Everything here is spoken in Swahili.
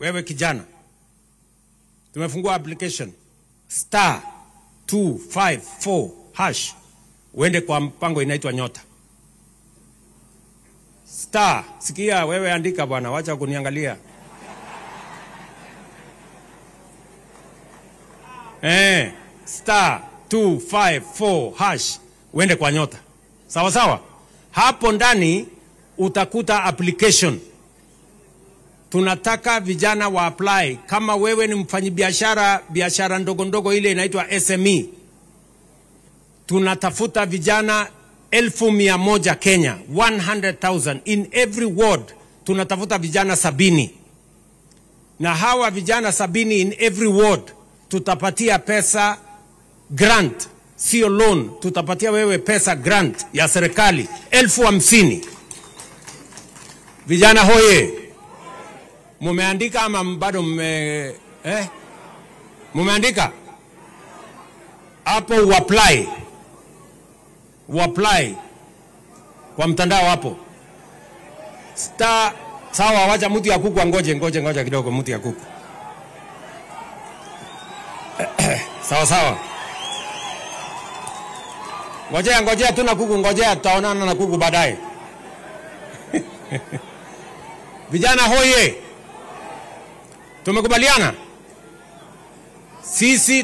wewe kijana, tumefungua application *254# uende kwa mpango inaitwa Nyota. Sikia wewe, andika bwana, wacha kuniangalia. *254# uende kwa Nyota. Sawa sawa? Hapo ndani utakuta application. Tunataka vijana wa apply. Kama wewe ni mfanyibiashara, biashara ndogo ndogo ile inaitwa SME, tunatafuta vijana 100,000 Kenya, 100,000 in every ward. Tunatafuta vijana 70, na hawa vijana 70 in every ward tutapatia pesa grant, sio loan. Tutapatia wewe pesa grant ya serikali 50,000. Vijana hoye! Mumeandika ama bado mumeandika? Hapo uapply kwa mtandao hapo. Sawa, wacha mtu ya kuku ngoje kidogo, mtu ya kuku. Sawa. Ngojea tuna kuku, tutaonana na kuku baadaye. Vijana hoye! Tumekubaliana? Sisi